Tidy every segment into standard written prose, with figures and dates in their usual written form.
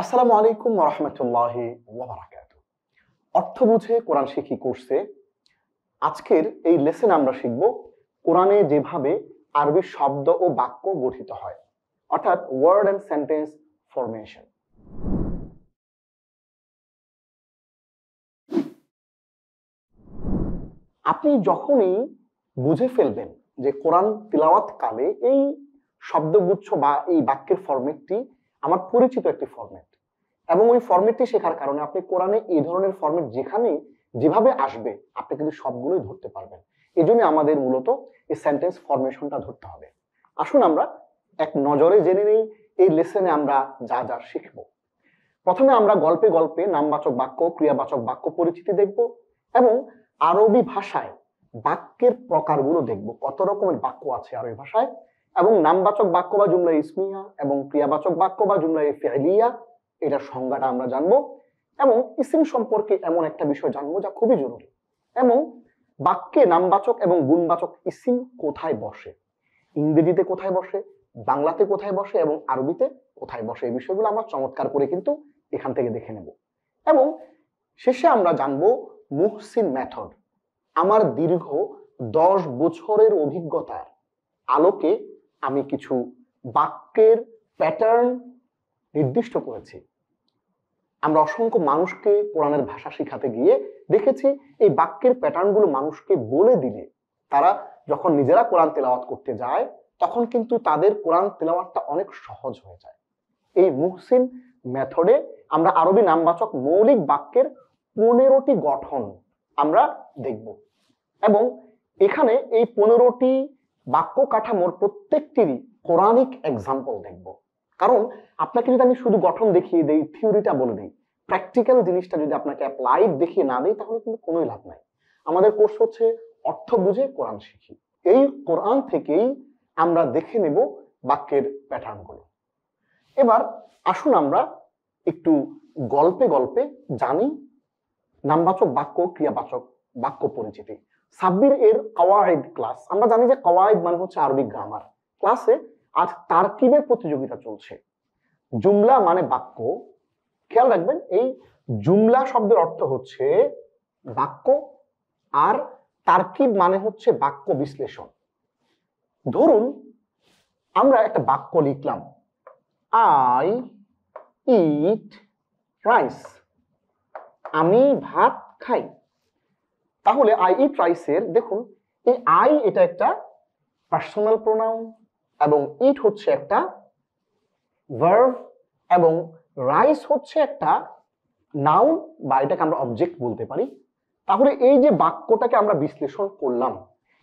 আসসালামু আলাইকুম ওয়া রাহমাতুল্লাহি ওয়া বারাকাতুহু। অর্থ বুঝে কোরআন শিখি কোর্সে আজকের এই লেসনে আমরা শিখব কোরআনে যেভাবে আরবি শব্দ ও বাক্য গঠিত হয়, অর্থাৎ ওয়ার্ড এন্ড সেন্টেন্স ফরমেশন। আপনি যখনই বুঝে ফেলবেন যে কোরআন তিলাওয়াত কালে এই শব্দগুচ্ছ বা এই বাক্যের ফরম্যাটটি আমার পরিচিত একটি ফরম্যাট, এবং ওই ফরম্যাটটি শেখার কারণে আপনি কোরআনে এই ধরনের ফরম্যাট যেখানে যেভাবে আসবে আপনি কিন্তু সবগুলোই ধরতে পারবেন। এই জন্য আমাদের মূলত এই সেন্টেন্স ফরমেশনটা ধরতে হবে। আসুন আমরা এক নজরে জেনে নেই এই লেসনে আমরা যা যা শিখব। প্রথমে আমরা গল্পে গল্পে নামবাচক বাক্য, ক্রিয়াবাচক বাক্য পরিচিতি দেখব এবং আরবি ভাষায় বাক্যের প্রকারগুলো দেখব, কত রকমের বাক্য আছে আরবি ভাষায়, এবং নামবাচক বাক্য বা জুমলা ইসমিয়া এবং ক্রিয়াবাচক বাক্য বা জুমলা ফি'লিয়া এটার সংজ্ঞাটা আমরা জানবো, এবং ইসিম সম্পর্কে এমন একটা বিষয় জানবো যা খুবই জরুরি, এবং বাক্যে নামবাচক এবং গুণবাচক ইসিম কোথায় বসে, ইংরেজিতে কোথায় বসে, বাংলাতে কোথায় বসে এবং আরবিতে কোথায় বসে, এই বিষয়গুলো আমরা চমৎকার করে কিন্তু এখান থেকে দেখে নেব। এবং শেষে আমরা জানবো মুহসিন মেথড। আমার দীর্ঘ 10 বছরের অভিজ্ঞতার আলোকে আমি কিছু বাক্যের প্যাটার্ন নির্দিষ্ট করেছি। আমরা অসংখ্য মানুষকে কোরআনের ভাষা শেখাতে গিয়ে দেখেছি এই বাক্যের প্যাটার্নগুলো মানুষকে বলে দিলে তারা যখন নিজেরা কোরআন তেলাওয়াত করতে যায় তখন কিন্তু তাদের কোরআন তেলাওয়াতটা অনেক সহজ হয়ে যায়। এই মুহসিন মেথডে আমরা আরবি নামবাচক মৌলিক বাক্যের 15টি গঠন আমরা দেখব, এবং এখানে এই 15টি বাক্য কাঠামোর প্রত্যেকটিরই কোরআনিক এক্সাম্পল দেখব। কারণ আপনাকে যদি আমি শুধু গঠন দেখিয়ে দেই, থিওরিটা বলে দিই, প্র্যাকটিক্যাল জিনিসটা যদি আপনাকে অ্যাপ্লাইড দেখিয়ে না দেই তাহলে কিন্তু কোনোই লাভ নাই। আমাদের কোর্স হচ্ছে অর্থ বুঝে কোরআন শিখি। এই কোরআন থেকেই আমরা দেখে নেব বাক্যের প্যাটার্নগুলো। এবার আসুন আমরা একটু গল্পে গল্পে জানি নামবাচক বাক্য, ক্রিয়াবাচক বাক্য পরিচিতি। সাব্বির এর কওয়াইদ ক্লাস, আমরা জানি যে কওয়াইদ মানে হচ্ছে আরবি গ্রামার। ক্লাসে আজ তারকিবের প্রতিযোগিতা চলছে। জুমলা মানে বাক্য, খেয়াল রাখবেন এই জুমলা শব্দের অর্থ হচ্ছে বাক্য, আর তারকিব মানে হচ্ছে বাক্য বিশ্লেষণ। ধরুন আমরা একটা বাক্য লিখলাম, আই ইট রাইস, আমি ভাত খাই। তাহলে আই ইট রাইসের দেখুন এই আই এটা একটা পার্সোনাল প্রোনাউন এবং ইট হচ্ছে একটা ভার্ব এবং রাইস হচ্ছে একটা নাউন বা এটাকে আমরা অবজেক্ট বলতে পারি। তাহলে এই যে বাক্যটাকে আমরা বিশ্লেষণ করলাম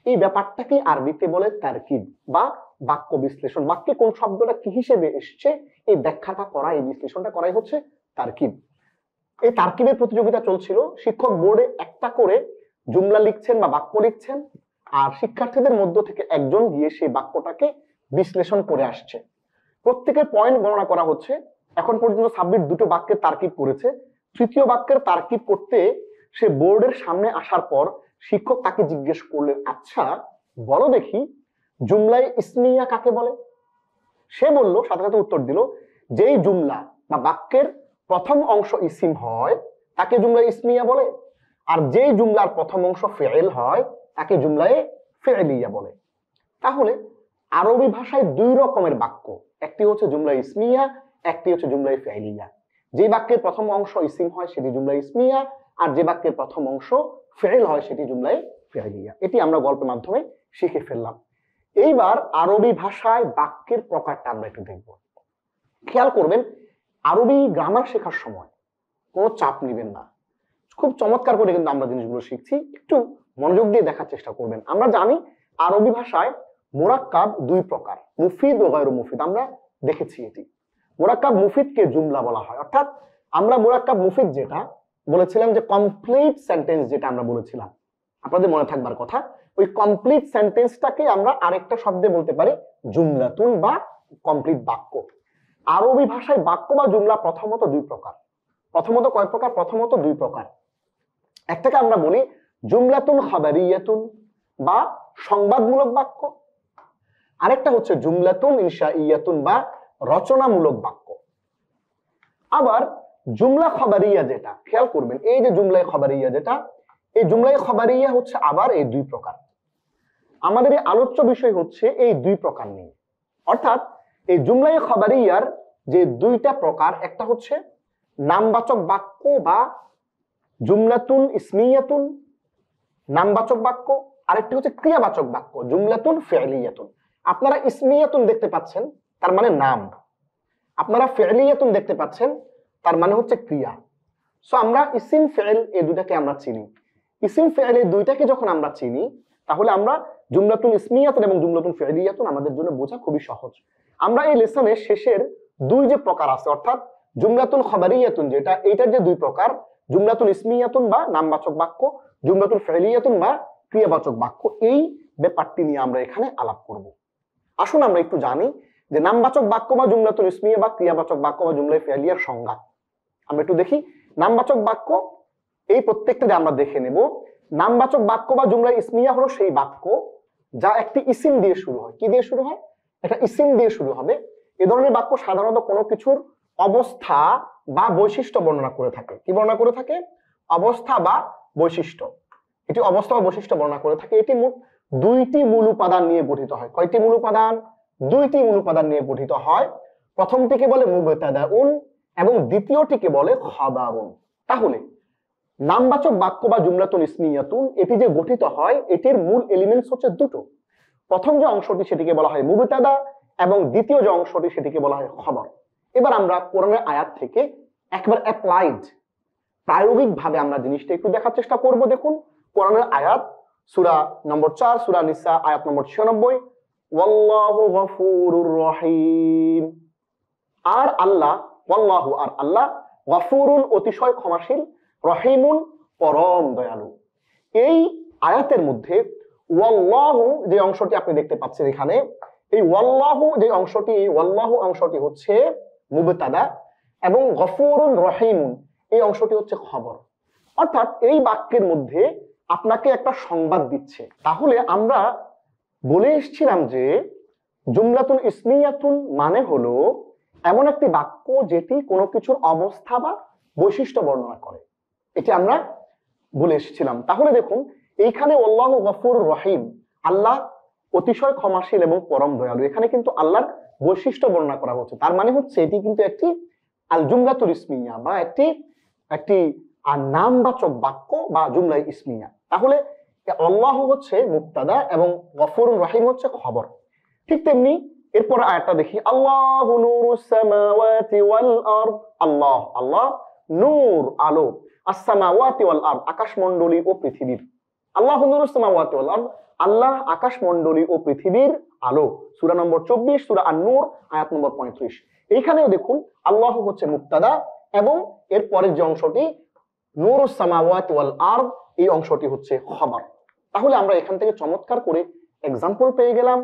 এই ব্যাপারটাকে আরবিতে বলে তারকিব বা বাক্য বিশ্লেষণ। বাক্যে কোন শব্দটা কি হিসেবে এসছে এই ব্যাখ্যাটা করা, এই বিশ্লেষণটা করাই হচ্ছে তারকিব। এই তারকিবের প্রতিযোগিতা চলছিল। শিক্ষক বোর্ডে একটা করে জুমলা লিখছেন বা বাক্য লিখছেন, আর শিক্ষার্থীদের মধ্য থেকে একজন গিয়ে সেই বাক্যটাকে বিশ্লেষণ করে আসছে। প্রত্যেকের পয়েন্ট গণনা করা হচ্ছে। এখন পর্যন্ত সাব্বির 2টো বাক্যের তারকিব করেছে। তৃতীয় বাক্যের তারকিব করতে সে বোর্ডের সামনে আসার পর শিক্ষক তাকে জিজ্ঞেস করলেন, আচ্ছা বলো দেখি জুমলায় ইসমিয়া কাকে বলে? সে বলল, সাথে সাথে উত্তর দিল, যেই জুমলা বা বাক্যের প্রথম অংশ ইসিম হয় তাকে জুমলা ইসমিয়া বলে, আর যেই জুমলার প্রথম অংশ ফেল হয় তাকে জুমলায়ে ফেলিয়া বলে। তাহলে আরবি ভাষায় 2 রকমের বাক্য, একটি হচ্ছে জুমলা ইসমিয়া, একটি হচ্ছে জুমলা ফেলিয়া। যে বাক্যের প্রথম অংশ ইসিম হয় সেটি জুমলা ইসমিয়া, আর যে বাক্যের প্রথম অংশ ফেল হয় সেটি জুমলায়ে ফেলিয়া। এটি আমরা গল্পের মাধ্যমে শিখে ফেললাম। এইবার আরবি ভাষায় বাক্যের প্রকারটা আমরা একটু দেখব। খেয়াল করবেন আরবি গ্রামার শেখার সময় কোনো চাপ নেবেন না, খুব চমৎকার করে কিন্তু আমরা জিনিসগুলো শিখছি, একটু মনোযোগ দিয়ে দেখার চেষ্টা করবেন। আমরা জানি আরবি ভাষায় মুরাক্কাব 2 প্রকার, মুফিদ ও গায়রু মুফিদ। আমরা দেখেছি এটি। মুরাক্কাব মুফিদকে জুমলা বলা হয়, অর্থাৎ আমরা মুরাক্কাব মুফিদ যেটা বলেছিলাম যে কমপ্লিট সেন্টেন্স, যেটা আমরা বলেছিলাম আপনাদের মনে থাকবার কথা, ওই কমপ্লিট সেন্টেন্সটাকে আমরা আরেকটা শব্দে বলতে পারি জুমলাতুন বা কমপ্লিট বাক্য। আরবি ভাষায় বাক্য বা জুমলা প্রথমত 2 প্রকার। প্রথমত কয় প্রকার? প্রথমত 2 প্রকার। একটাকে আমরা বলি জুমলাতুন খাবারিয়াতুন বা সংবাদমূলক বাক্য, আরেকটা হচ্ছে জুমলাতুন ইনশাইয়াতুন বা রচনামূলক বাক্য। আবার জুমলা খবরিয়া যেটা, খেয়াল করবেন এই যে জুমলাই খবরিয়া যেটা, এই জুমলাই খবরিয়া হচ্ছে আবার এই দুই প্রকার। আমাদের এই আলোচ্য বিষয় হচ্ছে এই দুই প্রকার নিয়ে। অর্থাৎ এই জুমলাই খবরিয়ার যে দুইটা প্রকার, একটা হচ্ছে নামবাচক বাক্য বা জুমলাতুন ইসমিয়াতুন নামবাচক বাক্য, আরেকটি হচ্ছে ক্রিয়াবাচক বাক্য জুমলাতুন ফি'লিয়াতুন। আপনারা ইসমিয়াতুন দেখতে পাচ্ছেন, তার মানে নাম। আপনারা ফি'লিয়াতুন দেখতে পাচ্ছেন, তার মানে হচ্ছে ক্রিয়া। সো আমরা ইসিম ফি'ল এই দুটাকে আমরা চিনি। ইসিম ফি'ল এই দুইটাকে যখন আমরা চিনি, তাহলে আমরা জুমলাতুন ইসমিয়াতুন এবং জুমলাতুন ফি'লিয়াতুন আমাদের জন্য বোঝা খুবই সহজ। আমরা এই লেসনের শেষের দুই যে প্রকার আছে, অর্থাৎ জুমলাতুন খবরিয়াতুন যেটা, এইটার যে দুই প্রকার, জুমলাতুন ইসমিয়াতুন বা নামবাচক বাক্য, জুমলাতুন ফি'লিয়াতুন বা ক্রিয়াবাচক বাক্য, এই ব্যাপারটি নিয়ে আমরা এখানে আলাপ করব। আসুন আমরা একটু জানি যে নামবাচক বাক্য বা জুমলাতুল ইসমিয়া বা ক্রিয়াবাচক বাক্য বা জুমলা ফি'লিয়ার সংজ্ঞা। আমরা একটু দেখি নামবাচক বাক্য, এই প্রত্যেকটা আমরা দেখে নেব। নামবাচক বাক্য বা জুমলা ইসমিয়া হলো সেই বাক্য যা একটি ইসিম দিয়ে শুরু হয়। কি দিয়ে শুরু হয়? একটা ইসিম দিয়ে শুরু হবে। এ ধরনের বাক্য সাধারণত কোনো কিছুর অবস্থা বা বৈশিষ্ট্য বর্ণনা করে থাকে। কি বর্ণনা করে থাকে? অবস্থা বা বৈশিষ্ট্য। এটি অবস্থা বা বৈশিষ্ট্য বর্ণনা করে থাকে। এটি মোট দুইটি মূল উপাদান নিয়ে গঠিত হয়। কয়টি মূল উপাদান? দুইটি মূল উপাদান নিয়ে গঠিত হয়। প্রথমটিকে বলে মুবতাদাউন এবং দ্বিতীয়টিকে বলে খাবারুন। তাহলে নামবাচক বাক্য বা জুমলাতুন ইসমিয়াতুন এটি যে গঠিত হয়, এটির মূল এলিমেন্টস হচ্ছে দুটো। প্রথম যে অংশটি সেটিকে বলা হয় মুবতাদা এবং দ্বিতীয় যে অংশটি সেটিকে বলা হয় খবর। এবার আমরা কোরআনের আয়াত থেকে একবার অ্যাপ্লাইড প্রায়োগিক ভাবে আমরা জিনিসটা একটু দেখার চেষ্টা করব। দেখুন কোরআনের আয়াত, সূরা নম্বর 4, সূরা নিসা আয়াত নম্বর 96, ওয়াল্লাহু গফুরুর রহিম। আর আল্লাহ, ওয়াল্লাহু আর আল্লাহ, গফুরুন অতিশয় ক্ষমাশীল, রহিমুন পরম দয়ালু। এই আয়াতের মধ্যে ওয়াল্লাহু যে অংশটি আপনি দেখতে পাচ্ছেন এখানে, এই ওয়াল্লাহু যে অংশটি, এই ওয়াল্লাহু অংশটি হচ্ছে মুবতাদা এবং গফুরুন রহিমুন এই অংশটি হচ্ছে খবর। অর্থাৎ এই বাক্যের মধ্যে আপনাকে একটা সংবাদ দিচ্ছে। তাহলে আমরা বলে এসেছিলাম যে জুমলাতুন ইসমিয়াতুন মানে হলো এমন একটি বাক্য যেটি কোনো কিছুর অবস্থা বা বৈশিষ্ট্য বর্ণনা করে। এটি আমরা বলে এসেছিলাম। তাহলে দেখুন এইখানে আল্লাহু গফুরুর রহিম, আল্লাহ অতিশয় ক্ষমাশীল এবং পরম দয়ালু, এখানে কিন্তু আল্লাহর বৈশিষ্ট্য বর্ণনা করা হচ্ছে। তার মানে হচ্ছে এটি কিন্তু একটি আল জুমলাতুল ইসমিয়া বা একটি নামবাচক বাক্য বা জুমলা ইসমিয়া। তাহলে আল্লাহ হচ্ছে মুবতাদা এবং গফুরুর রহিম হচ্ছে খবর। ঠিক তেমনি এরপর আয়াতটা দেখি, আল্লাহু নূরুস সামাওয়াতি ওয়াল আরদ। আল্লাহ, আল্লাহ, নূর আলো, আস-সামাওয়াতি ওয়াল আরদ আকাশমণ্ডলী ও পৃথিবীর। আল্লাহু নূরুস সামাওয়াতি ওয়াল আরদ, আল্লাহ আকাশমণ্ডলী ও পৃথিবীর আলো। সূরা নম্বর 24, সূরা আন-নূর আয়াত নম্বর 35। এইখানেও দেখুন আল্লাহ হচ্ছে মুবতাদা এবং এর পরের যে অংশটি নূরুস সামাওয়াতি ওয়াল আরদ, এই অংশটি হচ্ছে খবর। তাহলে আমরা এখান থেকে চমৎকার করে এক্সাম্পল পেয়ে গেলাম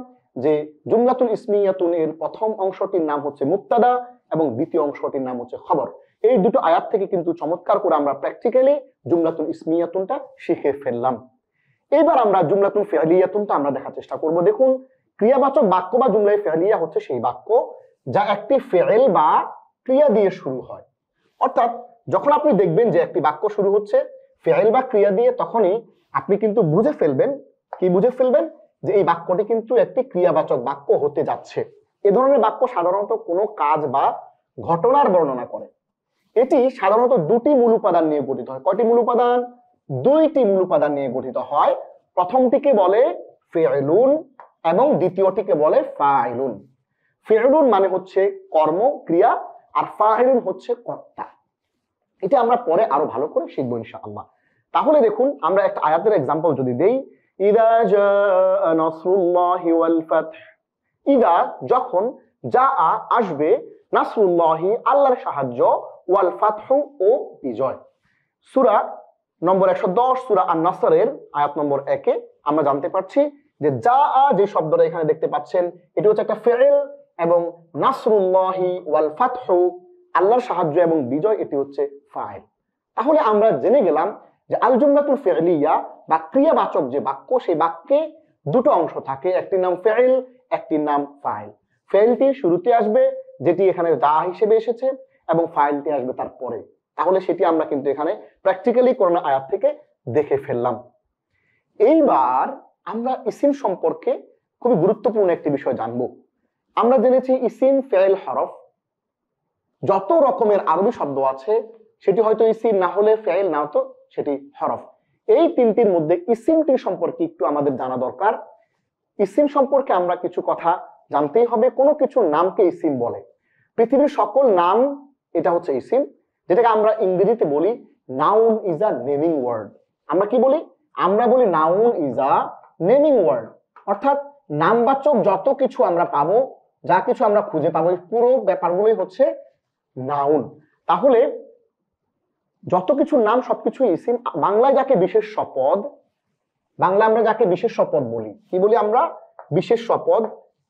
যে জুমলাতুল ইসমিয়াতুন এর প্রথম অংশটির নাম হচ্ছে মুবতাদা এবং দ্বিতীয় অংশটির নাম হচ্ছে খবর। এই দুটো আয়াত থেকে কিন্তু চমৎকার করে আমরা প্র্যাকটিক্যালি জুমলাতুল ইসমিয়াতুনটা শিখে ফেললাম। এবার আমরা জুমলাতুল ফি'লিয়াতুনটা আমরা দেখার চেষ্টা করব। দেখুন ক্রিয়াবাচক বাক্য বা জুমলা ফি'লিয়া হচ্ছে সেই বাক্য যা একটি ফি'ল বা ক্রিয়া দিয়ে শুরু হয়। অর্থাৎ যখন আপনি দেখবেন যে একটি বাক্য শুরু হচ্ছে ফি'ল বা ক্রিয়া দিয়ে, তখনই আপনি কিন্তু বুঝে ফেলবেন, কি বুঝে ফেলবেন, যে এই বাক্যটি কিন্তু একটি ক্রিয়াবাচক বাক্য হতে যাচ্ছে। এ ধরনের বাক্য সাধারণত কোনো কাজ বা ঘটনার বর্ণনা করে। এটি সাধারণত দুটি মূল উপাদান নিয়ে গঠিত হয়। কয়টি মূল উপাদান? দুইটি মূল উপাদান নিয়ে গঠিত হয়। প্রথমটিকে বলে ফি'লুন এবং দ্বিতীয়টিকে বলে ফাইলুন। ফি'লুন মানে হচ্ছে কর্ম, ক্রিয়া, আর ফাইলুন হচ্ছে কর্তা। এটা আমরা পরে আরো ভালো করে শিখবো ইনশাআল্লাহ। তাহলে দেখুন আমরা একটা আয়াতের এক্সাম্পল যদি দেই, ইদা জাআ নাসরুল্লাহি ওয়াল ফাতহ। ইদা যখন, জাআ আসবে, নাসরুল্লাহি আল্লাহর সাহায্য, ওয়াল ফাতহু ও বিজয়। সূরা নম্বর 110, সূরা আন-নাসরের আয়াত নম্বর 1 আমরা জানতে পারছি যে জাআ যে শব্দটা এখানে দেখতে পাচ্ছেন এটি হচ্ছে একটা ফি'ল এবং নাসরুল্লাহি ওয়াল ফাতহু আল্লাহর সাহায্য এবং বিজয় এটি হচ্ছে ফাইল। তাহলে আমরা জেনে গেলাম যে আল জুমলাতুল ফি'লিয়া বা ক্রিয়াবাচক যে বাক্য, সেই বাক্যে দুটো অংশ থাকে, একটির নাম ফি'ল, একটির নাম ফাইল। ফি'লটি শুরুতে আসবে যেটি এখানে দা হিসেবে এসেছে এবং ফাইলটি আসবে তারপরে। তাহলে সেটি আমরা কিন্তু এখানে প্র্যাকটিক্যালি কোরআন আয়াত থেকে দেখে ফেললাম। এইবার আমরা ইসিম সম্পর্কে খুবই গুরুত্বপূর্ণ একটি বিষয় জানবো। আমরা জেনেছি ইসিম, ফেল, হরফ, যত রকমের আরবি শব্দ আছে সেটি হয়তো ইসিম, না হলে ফেল, না হতো সেটি হরফ। এই তিনটির মধ্যে ইসিমটি সম্পর্কে একটু আমাদের জানা দরকার। ইসিম সম্পর্কে আমরা কিছু কথা জানতেই হবে। কোনো কিছু নামকে ইসিম বলে। পৃথিবীর সকল নাম এটা হচ্ছে ইসিম, যেটাকে আমরা ইংরেজিতে বলি noun is a naming word. আমরা কি বলি? আমরা বলি noun is a naming word, অর্থাৎ নামবাচক যত কিছু আমরা পাবো, যা কিছু আমরা খুঁজে পাবো, পুরো ব্যাপারগুলোই হচ্ছে নাউন। তাহলে যত কিছু নাম সবকিছু ইসিম। বাংলায় যাকে বিশেষ্য পদ, বাংলা আমরা যাকে বিশেষ্য পদ বলি, কি বলি আমরা? বিশেষ্য পদ।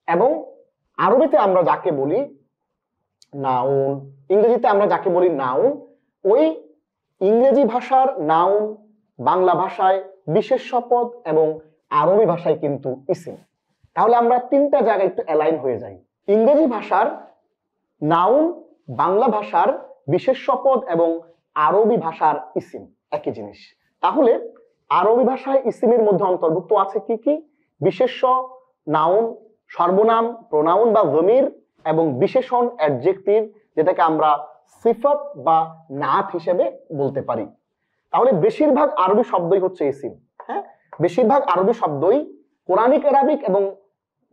এবং আরবিতে আমরা যাকে বলি নাউন, ইংরেজিতে আমরা যাকে বলি নাউন। ওই ইংরেজি ভাষার নাউন বাংলা ভাষায় বিশেষ্য পদ এবং আরবি ভাষায় কিন্তু ইসিম। তাহলে আমরা তিনটা জায়গায় একটু অ্যালাইন হয়ে যাই। ইংরেজি ভাষার নাউন, বাংলা ভাষার বিশেষ্য পদ এবং আরবি ভাষার ইসিম একই জিনিস। তাহলে আরবি ভাষায় ইসিমের মধ্যে অন্তর্ভুক্ত আছে কি কি? বিশেষ্য, নাউন, সর্বনাম, প্রোনাউন বা যমির এবং বিশেষণ, অ্যাডজেক্টিভ, যেটাকে আমরা সিফত বা নাত হিসেবে বলতে পারি। তাহলে বেশিরভাগ আরবি শব্দই হচ্ছে ইসিম। হ্যাঁ, বেশিরভাগ আরবি শব্দই কোরআনিক আরবিক এবং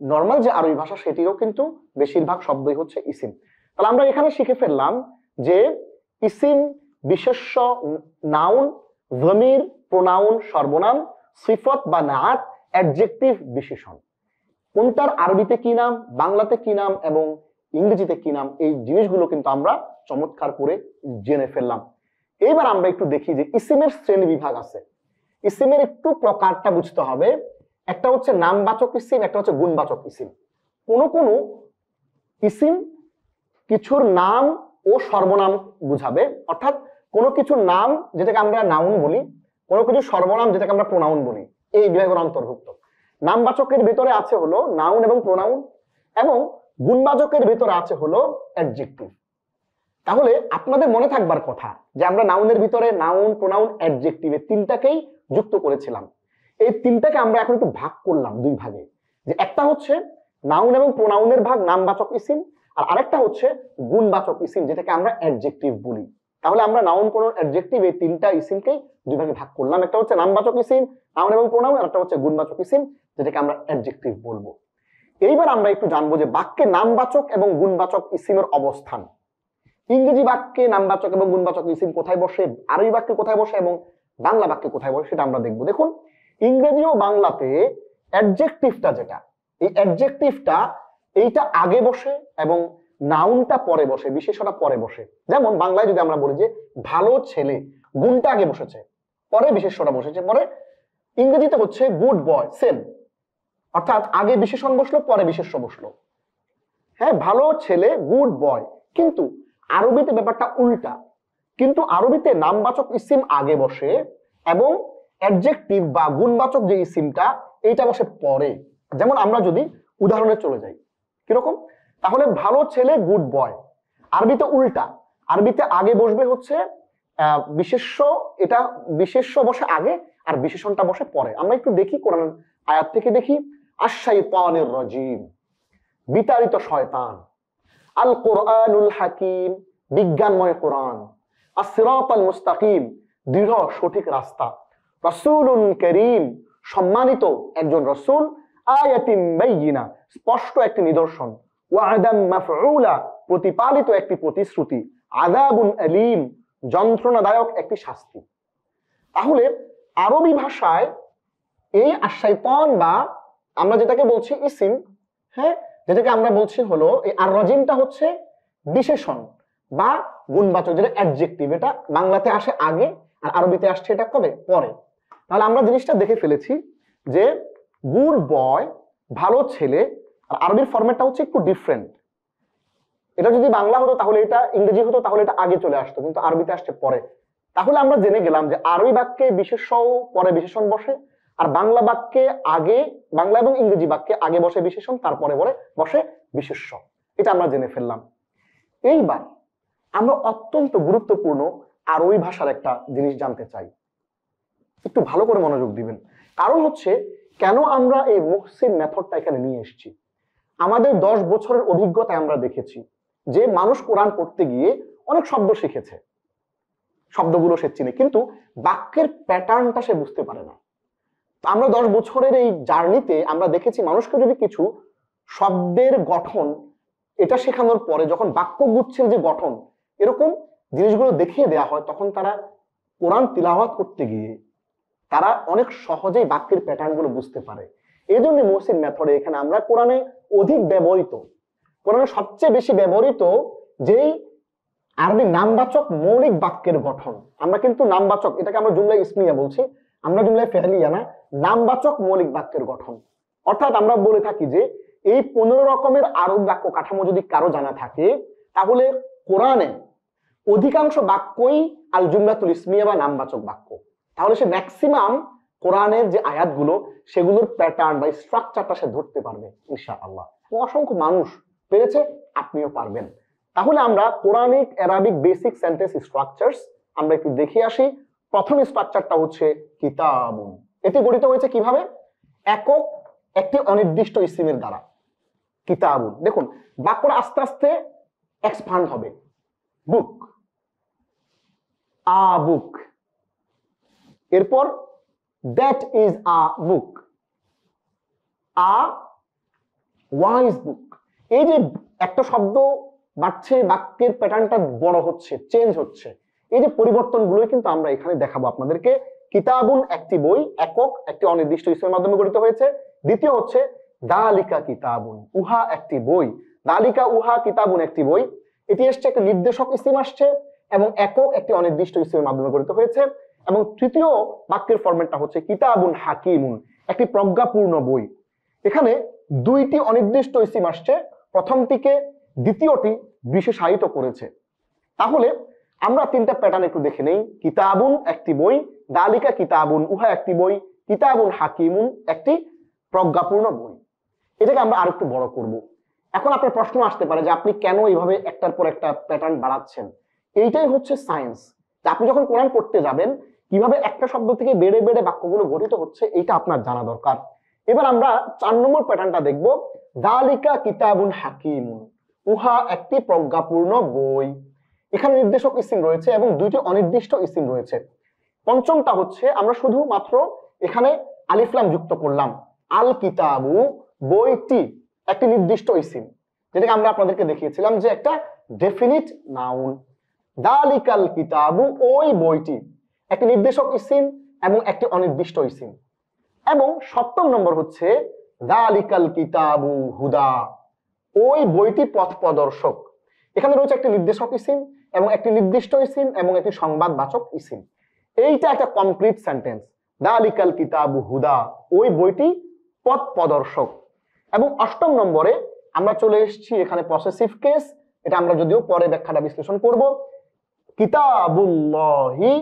নর্মাল যে আরবি ভাষা সেটিরও কিন্তু বেশিরভাগ শব্দই হচ্ছে ইসিম। তাহলে আমরা এখানে শিখে ফেললাম যে ইসিম, বিশেষ্য, নাউন, যমির, প্রোনাউন, সর্বনাম, সিফত বা নাত, অ্যাডজেক্টিভ, বিশেষণ। কোনটার আরবিতে কি নাম, বাংলাতে কি নাম এবং ইংরেজিতে কি নাম, এই জিনিসগুলো কিন্তু আমরা চমৎকার করে জেনে ফেললাম। এইবার আমরা একটু দেখি যে ইসিমের শ্রেণী বিভাগ আছে। ইসিমের একটু প্রকারটা বুঝতে হবে। একটা হচ্ছে নামবাচক ইসিম, একটা হচ্ছে গুণবাচক ইসিম। কোন ইসিম কিছুর নাম ও সর্বনাম বুঝাবে, অর্থাৎ কোনো কিছুর নাম যেটাকে আমরা নাউন বলি, কোনো কিছু সর্বনাম যেটাকে আমরা প্রোনাউন বলি, এই বিভাগের অন্তর্ভুক্ত। নামবাচকের ভিতরে আছে হলো নাউন এবং প্রোনাউন, এবং গুণবাচকের ভিতরে আছে হলো অ্যাডজেক্টিভ। তাহলে আপনাদের মনে থাকবার কথা যে আমরা নাউনের ভিতরে নাউন, প্রোনাউন, অ্যাডজেক্টিভ এই তিনটাকেই যুক্ত করেছিলাম। এই তিনটাকে আমরা এখন একটু ভাগ করলাম দুই ভাগে, যে একটা হচ্ছে নাউন এবং প্রোনাউনের ভাগ নামবাচক ইসিম, আর আরেকটা হচ্ছে গুণবাচক ইসিম যেটাকে আমরা অ্যাডজেক্টিভ বলি। তাহলে আমরা নাউন, প্রোনাউন, অ্যাডজেক্টিভ এই তিনটা ইসিমকেই দুই ভাগে ভাগ করলাম। একটা হচ্ছে নামবাচক ইসিম, নাউন এবং প্রোনাউন, আর একটা হচ্ছে গুণবাচক ইসিম যেটাকে আমরা অ্যাডজেক্টিভ বলবো। এইবার আমরা একটু জানবো যে বাক্যে নামবাচক এবং গুণবাচক ইসিমের অবস্থান। ইংরেজি বাক্যে নামবাচক এবং গুণবাচক ইসিম কোথায় বসে, আরবি বাক্যে কোথায় বসে এবং বাংলা বাক্যে কোথায় বসে সেটা আমরা দেখবো। দেখুন, ইংরেজি ও বাংলাতে অ্যাডজেক্টিভটা যেটা, এই অ্যাডজেক্টিভটা এইটা আগে বসে এবং নাউনটা পরে বসে, বিশেষণটা পরে বসে। যেমন বাংলায় যদি আমরা বলি যে ভালো ছেলে, গুণটা আগে বসেছে, পরে বিশেষণটা বসেছে পরে। ইংরেজিতে হচ্ছে গুড বয়, সেম, অর্থাৎ আগে বিশেষণ বসলো পরে বিশেষ্য বসলো। হ্যাঁ, ভালো ছেলে, গুড বয়। কিন্তু আরবিতে ব্যাপারটা উল্টা। কিন্তু আরবিতে নামবাচক ইসিম আগে বসে এবং অ্যাডজেক্টিভ বা গুণবাচক যে ইসিমটা এইটা বসে পরে। যেমন আমরা যদি উদাহরণে চলে যাই, কিরকম? তাহলে ভালো ছেলে, গুড বয়। আরবিতে উল্টা, আরবিতে আগে বসবে হচ্ছে বিশেষ্য, এটা বিশেষ্য বসে আগে আর বিশেষণটা বসে পরে। আমরা একটু দেখি কোরআন আয়াত থেকে দেখি। আশ-শাইতানির রাজিম, বিতাড়িত শয়তান। আল কোরআনুল হাকিম, বিজ্ঞানময় কোরআন। আস-সিরাতাল মুস্তাকিম, দৃঢ় সঠিক রাস্তা। রাসূলুন কারীম, সম্মানিত একজন রাসূল। আয়াতিন বাইয়িনা, স্পষ্ট একটি নিদর্শন। ওয়া'দাম মাফউলা, প্রতিপালিত একটি প্রতিশ্রুতি। আযাবুন আলীম, যন্ত্রণাদায়ক একটি শাস্তি। তাহলে আরবি ভাষায় এই আশ-শাইতান বা আমরা যেটাকে বলছি ইসিম, হ্যাঁ, যেটাকে আমরা বলছি হলো এই আর রাজিমটা হচ্ছে বিশেষণ বা গুণবাচক, যেটা অ্যাডজেক্টিভ। এটা বাংলাতে আসে আগে আর আরবিতে আসছে এটা কবে, পরে। তাহলে আমরা জিনিসটা দেখে ফেলেছি যে গুড বয়, ভালো ছেলে, আর আরবির ফরম্যাটটা হচ্ছে একটু ডিফারেন্ট। এটা যদি বাংলা হতো তাহলে এটা, ইংরেজি হতো তাহলে এটা আগে চলে আসতো, কিন্তু আরবিতে আসছে পরে। তাহলে আমরা জেনে গেলাম যে আরবি বাক্যে বিশেষ্য পরে বিশেষণ বসে, আর বাংলা বাক্যে আগে, বাংলা এবং ইংরেজি বাক্যে আগে বসে বিশেষণ, তারপরে বসে বিশেষ্য। এটা আমরা জেনে ফেললাম। এইবার আমরা অত্যন্ত গুরুত্বপূর্ণ আরবি ভাষার একটা জিনিস জানতে চাই, একটু ভালো করে মনোযোগ দিবেন। কারণ হচ্ছে কেন আমরা এই মুহসিন মেথডটা এখানে নিয়ে এসেছি। আমাদের 10 বছরের অভিজ্ঞতায় আমরা দেখেছি যে মানুষ কোরআন পড়তে গিয়ে অনেক শব্দ শিখেছে, শব্দগুলো সে চিনে, কিন্তু বাক্যের প্যাটার্নটা সে বুঝতে পারে না। আমরা 10 বছরের এই জার্নিতে আমরা দেখেছি মানুষকে যদি কিছু শব্দের গঠন এটা শেখানোর পরে যখন বাক্যগুচ্ছের যে গঠন এরকম জিনিসগুলো দেখিয়ে দেওয়া হয়, তখন তারা কোরআন তিলাওয়াত করতে গিয়ে তারা অনেক সহজেই বাক্যের প্যাটার্ন গুলো বুঝতে পারে। এই জন্য মুহসিন মেথডে এখানে আমরা কোরআনে অধিক ব্যবহৃত, কোরআনে সবচেয়ে বেশি ব্যবহৃত যেই আরবি নামবাচক মৌলিক বাক্যের গঠন, আমরা কিন্তু নামবাচক এটাকে আমরা জুমলা ইসমিয়া বলছি, আমরা জুমলা ফেলিয়া না, নামবাচক মৌলিক বাক্যের গঠন। অর্থাৎ আমরা বলে থাকি যে এই 15 রকমের আরবি বাক্য কাঠামো যদি কারো জানা থাকে তাহলে কোরআনে অধিকাংশ বাক্যই আল জুমলাতুল ইসমিয়া বা নামবাচক বাক্য। তাহলে সে ম্যাক্সিমাম কোরআনের যে আয়াতগুলো সেগুলোর প্যাটার্ন বা স্ট্রাকচারটা সে ধরতে পারবে ইনশাআল্লাহ। অসংখ্য মানুষ পেরেছে, আপনিও পারবেন। তাহলে আমরা Quranic Arabic basic sentence structures আমরা একটু দেখে আসি। প্রথম স্ট্রাকচারটা হচ্ছে কিতাবুন। এটি গঠিত হয়েছে কিভাবে? একক একটি অনির্দিষ্ট ইসিমের দ্বারা। কিতাবুন, দেখুন বাক্যটা আস্তে আস্তে এক্সপান্ড হবে। বুক, আ বুক, এরপর that is a book, a wise book. এই যে একটা শব্দ বাড়ছে, বাক্যের প্যাটার্নটা বড় হচ্ছে, চেঞ্জ হচ্ছে, এই যে পরিবর্তনগুলোই কিন্তু আমরা এখানে দেখাবো আপনাদেরকে। কিতাবুন একটি বই, একক একটি অনির্দিষ্ট ইসমের মাধ্যমে গঠিত হয়েছে। দ্বিতীয় হচ্ছে দালিকা কিতাবুন, উহা একটি বই। দালিকা উহা কিতাবুন একটি বই, এটি এসছে একটা নির্দেশক ইসিম আসছে এবং একক একটি অনির্দিষ্ট ইসমের মাধ্যমে গঠিত হয়েছে। এবং তৃতীয় বাক্যের ফরম্যাটটা হচ্ছে কিতাবুন হাকিমুন, একটি প্রজ্ঞাপূর্ণ বই। এখানে দুইটি অনির্দিষ্ট ইসিম আসছে, প্রথমটিকে দ্বিতীয়টি বিশেষায়িত করেছে। তাহলে আমরা তিনটা প্যাটার্ন একটু দেখে নেই। কিতাবুন একটি বই, দালিকা কিতাবুন উহা একটি বই, কিতাবুন হাকিমুন একটি প্রজ্ঞাপূর্ণ বই। এটাকে আমরা আরেকটু বড় করব। এখন আপনার প্রশ্ন আসতে পারে যে আপনি কেন এইভাবে একটার পর একটা প্যাটার্ন বাড়াচ্ছেন। এইটাই হচ্ছে সায়েন্স, যে আপনি যখন কোরআন পড়তে যাবেন কিভাবে একটা শব্দ থেকে বেড়ে বেড়ে বাক্যগুলো গঠিত হচ্ছে এইটা আপনার জানা দরকার। এবার আমরা 4 নম্বর প্যাটার্নটা দেখব। দালিকা কিতাবুন হাকিমুন, উহা একটি প্রজ্ঞাপূর্ণ বই। এখানে নির্দেশক ইসিম রয়েছে এবং দুইটি অনির্দিষ্ট ইসিম রয়েছে। পঞ্চমটা হচ্ছে আমরা শুধুমাত্র এখানে আলিফলাম যুক্ত করলাম। আল কিতাবু বইটি একটি নির্দিষ্ট ইসিম, যেটাকে আমরা আপনাদেরকে দেখিয়েছিলাম যে একটা ডেফিনিট নাউন। দালিকাল কিতাবু ওই বইটি একটি নির্দেশক ইসিম এবং একটি অনির্দিষ্ট ইসিম। এবং 7 নম্বর হচ্ছে দালিকাল কিতাবু হুদা, ওই বইটি পথ প্রদর্শক। এখানে রয়েছে একটি নির্দেশক ইসিম এবং একটি নির্দিষ্ট ইসিম এবং একটি সংবাদবাচক ইসিম। এইটা একটা কমপ্লিট সেন্টেন্স। দালিকাল কিতাবু হুদা, ওই বইটি পথ প্রদর্শক। এবং 8 নম্বরে আমরা চলে এসেছি এখানে পসেসিভ কেস, এটা আমরা যদিও পরে ব্যাখ্যাটা বিশ্লেষণ করব। কিতাবুল্লাহি,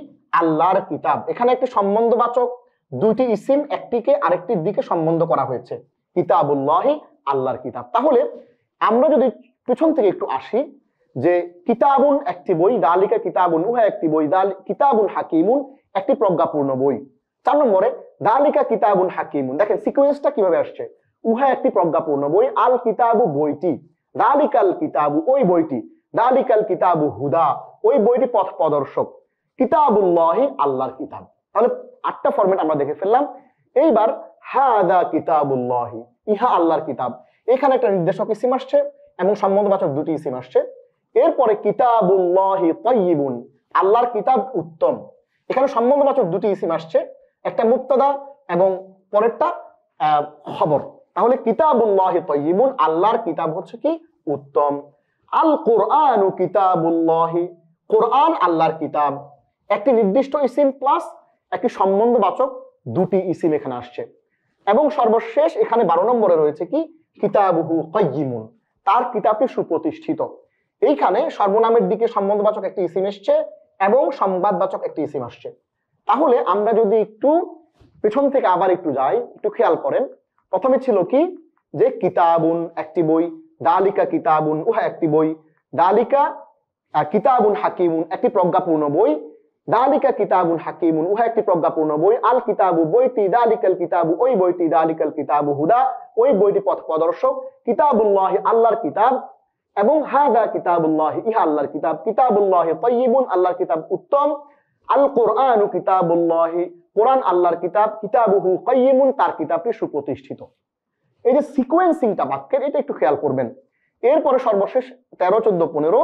আল্লাহর কিতাব। এখানে একটি সম্বন্ধবাচক, দুইটি ইসিম একটিকে আরেকটির দিকে সম্বন্ধ করা হয়েছে। কিতাবুল্লাহি, আল্লাহর কিতাব। তাহলে আমরা যদি পিছন থেকে একটু আসি যে কিতাবুন একটি বই, দালিকা কিতাবুন উহা একটি বই, কিতাবুন হাকিমুন একটি প্রজ্ঞাপূর্ণ বই। 4 নম্বরে দালিকা কিতাবুন হাকিমুন, দেখেন সিকোয়েন্সটা কিভাবে আসছে। উহা একটি প্রজ্ঞাপূর্ণ বই, আল কিতাবু বইটি, দালিকাল কিতাবু ওই বইটি, দালিকাল কিতাবু হুদা ওই বইটি পথ প্রদর্শক, কিতাবুল্লাহি আল্লাহর কিতাব। তাহলে 8টা ফরম্যাট আমরা দেখে ফেললাম। এইবার হাদা কিতাবুল্লাহি, ইহা আল্লাহর কিতাব। এখানে একটা নির্দেশক ইসিম আসছে এবং সম্বন্ধবাচক দুটি ইসিম আসছে। এরপরে কিতাবুল্লাহি তাইয়িবুন, আল্লাহর কিতাব উত্তম। এখানে সম্বন্ধবাচক দুটি ইসিম আসছে, একটা মুবতাদা এবং পরেরটা খবর। তাহলে কিতাবুল্লাহি তাইয়িবুন, আল্লাহর কিতাব হচ্ছে কি উত্তম। আল কুরআনু কিতাবুল্লাহি, কোরআন আল্লাহর কিতাব। একটি নির্দিষ্ট ইসিম প্লাস একটি সম্বন্ধবাচক দুটি ইসিম এখানে আসছে। এবং সর্বশেষ এখানে 12 নম্বরে রয়েছে কি কিতাবুহু কাইয়িমুন, তার কিতাবটি সুপ্রতিষ্ঠিত। এইখানে সর্বনামের দিকে সম্বন্ধবাচক একটি ইসিম আসছে এবং সংবাদবাচক একটি ইসিম আসছে। তাহলে আমরা যদি একটু পেছন থেকে আবার একটু যাই, একটু খেয়াল করেন। প্রথমে ছিল কি যে কিতাবুন একটি বই, দালিকা কিতাবুন উহা একটি বই, দালিকা কিতাবুন হাকিমুন একটি প্রজ্ঞাপূর্ণ বই, দালিকা কিতাবুন হাকিমুন উহা একটি প্রজ্ঞাপূর্ণ বই, আল কিতাবু বইটি, দালিকাল কিতাবু ওই বইটি, দালিকাল কিতাবু হুদা ওই বইটি পথ প্রদর্শক, কিতাবুল্লাহি আল্লাহর কিতাব, এবং হাদা কিতাবুল্লাহি ইহা আল্লাহর কিতাব, কিতাবুল্লাহি তাইয়িবুন আল্লাহর কিতাব উত্তম, আল কোরআনু কিতাবুল্লাহি কোরআন আল্লাহর কিতাব, কিতাবুহু কাইয়িমুন তার কিতাবটি সুপ্রতিষ্ঠিত। এই যে সিকোয়েন্সিংটা বাক্যের, এটা একটু খেয়াল করবেন। এরপরে সর্বশেষ 13, 14, 15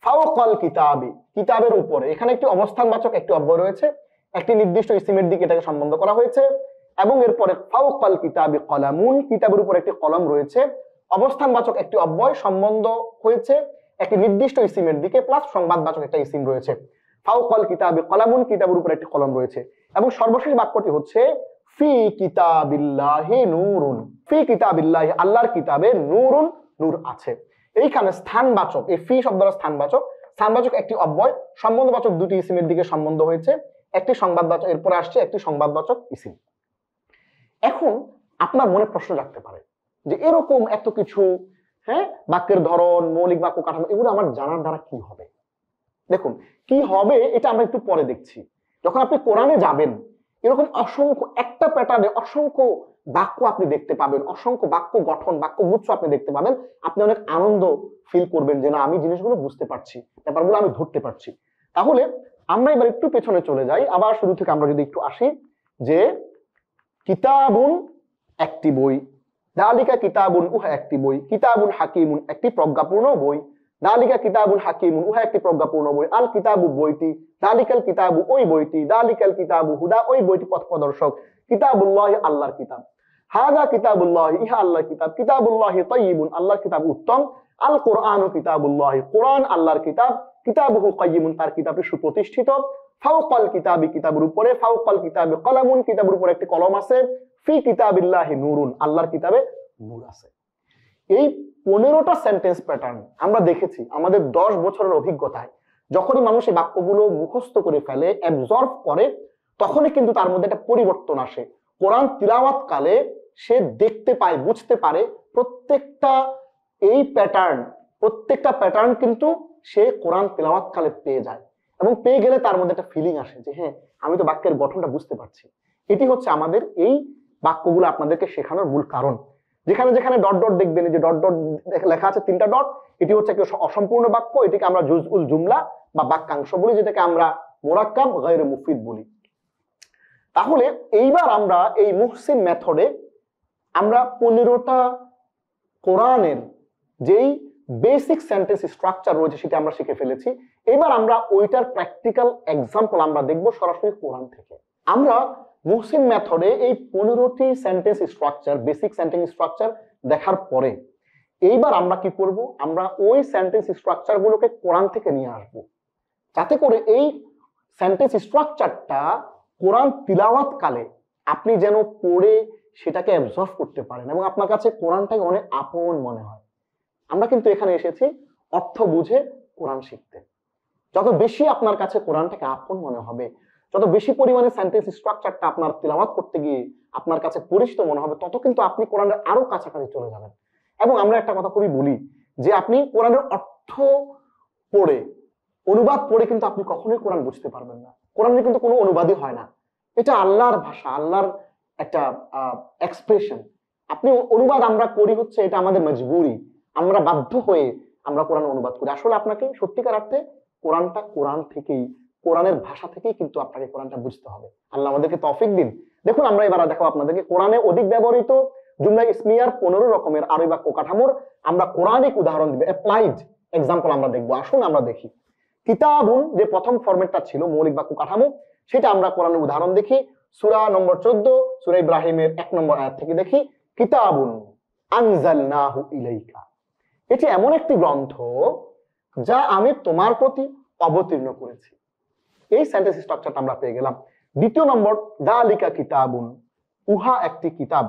ফাওকাল কিতাবি কিতাবের উপরে, এখানে একটি অবস্থানবাচক একটি অব্যয় রয়েছে, একটি নির্দিষ্ট ইসিমের দিকে এটাকে সম্বন্ধ করা হয়েছে, এবং এরপরে ফাওকাল কিতাবি কলামুন কিতাবের উপরে একটি কলম রয়েছে, অবস্থানবাচক একটি অব্যয় সম্বন্ধ হয়েছে একটি নির্দিষ্ট ইসিমের দিকে, প্লাস সংবাদবাচক একটা ইসিম রয়েছে। ফাওকাল কিতাবি কলামুন কিতাবের উপরে একটি কলম রয়েছে, এবং সর্বশেষ বাক্যটি হচ্ছে ফি কিতাবিল্লাহি নূরুন, ফি কিতাবিল্লাহি আল্লাহর কিতাবে নূরুন নূর আছে। এইখানে স্থানবাচক, এই ফি শব্দটা স্থানবাচক, স্থানবাচক একটি অব্যয়, সম্বন্ধবাচক দুটি ইসিমের দিকে সম্বন্ধ হয়েছে, একটি সংবাদবাচক, এরপরে আসছে একটি সংবাদবাচক ইসিম। এখন আপনার মনে প্রশ্ন জাগতে পারে যে এরকম এত কিছু, হ্যাঁ, বাক্যের ধরন, মৌলিক বাক্য কাঠামো, এগুলো আমার জানার দ্বারা কি হবে? দেখুন কি হবে এটা আমরা একটু পরে দেখছি। যখন আপনি কোরআনে যাবেন, এরকম অসংখ্য একটা প্যাটার্নে অসংখ্য বাক্য আপনি দেখতে পাবেন, অসংখ্য বাক্য গঠন, বাক্য গুচ্ছ আপনি দেখতে পাবেন, আপনি অনেক আনন্দ ফিল করবেন যে না আমি জিনিসগুলো বুঝতে পারছি, ব্যাপারগুলো আমি ধরতে পারছি। তাহলে আমরা এবার একটু পেছনে চলে যাই, আবার শুরু থেকে আমরা যদি একটু আসি যে কিতাবুন একটি বই, দালিকা কিতাবুন উহা একটি বই, কিতাবুন হাকিমুন একটি প্রজ্ঞাপূর্ণ বই, দালিকা কিতাবুন হাকিমুন উহা একটি প্রজ্ঞাপূর্ণ বই, আল কিতাবু বইটি, দালিকাল কিতাবু ওই বইটি, দালিকাল কিতাবু হুদা ওই বইটি পথ প্রদর্শক, কিতাবুল্লাহি আল্লাহর কিতাব, হাদা কিতাবুল্লাহি ইহা আল্লাহর কিতাব, কিতাবুল্লাহি তাইয়িবুন আল্লাহর কিতাব উত্তম, আল কোরআনু কিতাবুল্লাহি কোরআন আল্লাহর কিতাব, কিতাবুহু কাইয়িমুন তার কিতাবটি সুপ্রতিষ্ঠিত, ফাওকাল কিতাবি কিতাবের উপরে, ফাওকাল কিতাবি কলামুন কিতাবের উপরে একটি কলম আছে, ফি কিতাবিল্লাহি নূরুন আল্লাহর কিতাবে নূর আছে। এই 15টা সেন্টেন্স প্যাটার্ন আমরা দেখেছি আমাদের 10 বছরের অভিজ্ঞতায়। যখনই মানুষ এই বাক্যগুলো মুখস্থ করে ফেলে, অ্যাবজর্ব করে, তখনই কিন্তু তার মধ্যে একটা পরিবর্তন আসে। কোরআন তিলাওয়াত কালে সে দেখতে পায়, বুঝতে পারে প্রত্যেকটা এই প্যাটার্ন, প্রত্যেকটা প্যাটার্ন কিন্তু সে কোরআন তিলাওয়াত কালে পেয়ে যায়, এবং পেয়ে গেলে তার মধ্যে একটা ফিলিং আসে যে হ্যাঁ আমি তো বাক্যের গঠনটা বুঝতে পারছি। এটি হচ্ছে আমাদের এই বাক্যগুলো আপনাদেরকে শেখানোর মূল কারণ। যেখানে যেখানে ডট ডট দেখবেন, যে ডট ডট লেখা আছে 3টা ডট, এটি হচ্ছে একটি অসম্পূর্ণ বাক্য, এটিকে আমরা জুজউল জুমলা বা বাক্যাংশ বলি, যেটাকে আমরা মুরাক্কাব গায়রে মুফিদ বলি। তাহলে এইবার আমরা এই মুহসিন মেথডে আমরা 15টা কোরআনের যেই বেসিক সেন্টেন্স স্ট্রাকচার রয়েছে সেটা আমরা শিখে ফেলেছি। এবার আমরা ওইটার প্র্যাকটিক্যাল এক্সাম্পল আমরা দেখব সরাসরি কোরআন থেকে। আমরা মুহসিন মেথডে এই 15টি sentence structure, basic sentence structure দেখার পরে এইবার আমরা কি করব, আমরা ওই সেন্টেন্স স্ট্রাকচার গুলোকে কোরআন থেকে নিয়ে আসব, যাতে করে এই সেন্টেন্স স্ট্রাকচারটা কোরআন তিলাওয়াত কালে আপনি যেন পড়ে সেটাকে অ্যাবজর্ব করতে পারেন এবং আপনার কাছে কোরআনটাকে অনেক আপন মনে হয়। আমরা কিন্তু এখানে এসেছি অর্থ বুঝে কোরআন শিখতে। যত বেশি আপনার কাছে কোরআনটাকে আপন মনে হবে, যত বেশি পরিমাণে সেন্টেন্স স্ট্রাকচারটা আপনার তিলাওয়াত করতে গিয়ে আপনার কাছে পরিচিত মনে হবে, তত কিন্তু আপনি কোরআনের আরো কাছাকাছি চলে যাবেন। এবং আমরা একটা কথা খুবই বলি যে আপনি কোরআনের অর্থ পড়ে, অনুবাদ পড়ে কিন্তু আপনি কখনোই কোরআন বুঝতে পারবেন না। কোরআনের কিন্তু কোনো অনুবাদই হয় না, এটা আল্লাহর ভাষা, আল্লাহর একটা এক্সপ্রেশন। আপনি অনুবাদ আমরা করি হচ্ছে এটা আমাদের মজবুরি, আমরা বাধ্য হয়ে আমরা কোরআন অনুবাদ করি। আসলে আপনাকে সত্যিকার অর্থে কোরআনটা কোরআন থেকেই, কোরআনের ভাষা থেকেই কিন্তু আপনাকে কোরআনটা বুঝতে হবে। আল্লাহ আমাদেরকে তৌফিক দিন। দেখুন আমরা এবার দেখাবো আপনাদেরকে কোরআনে অধিক ব্যবহৃত জুমলা ইসমিয়ার 15 রকমের আরবি বাক্য কাঠামোর আমরা কোরআনিক উদাহরণ দিব, অ্যাপ্লাইড এক্সাম্পল আমরা দেখবো। আসুন আমরা দেখি কিতাবুন যে প্রথম ফরম্যাটটা ছিল মৌলিক বাক্য কাঠামো, সেটা আমরা কোরআনের উদাহরণ দেখি। সূরা নম্বর 14 সূরা ইব্রাহিমের 1 নম্বর আয়াত থেকে দেখি, কিতাবুন আনজালনাহু ইলাইকা, এটি এমন একটি গ্রন্থ যা আমি তোমার প্রতি অবতীর্ণ করেছি। এই সেন্টেন্স স্ট্রাকচারটা আমরা পেয়ে গেলাম। দ্বিতীয় নম্বর যালিকা কিতাবুন, উহা একটি কিতাব,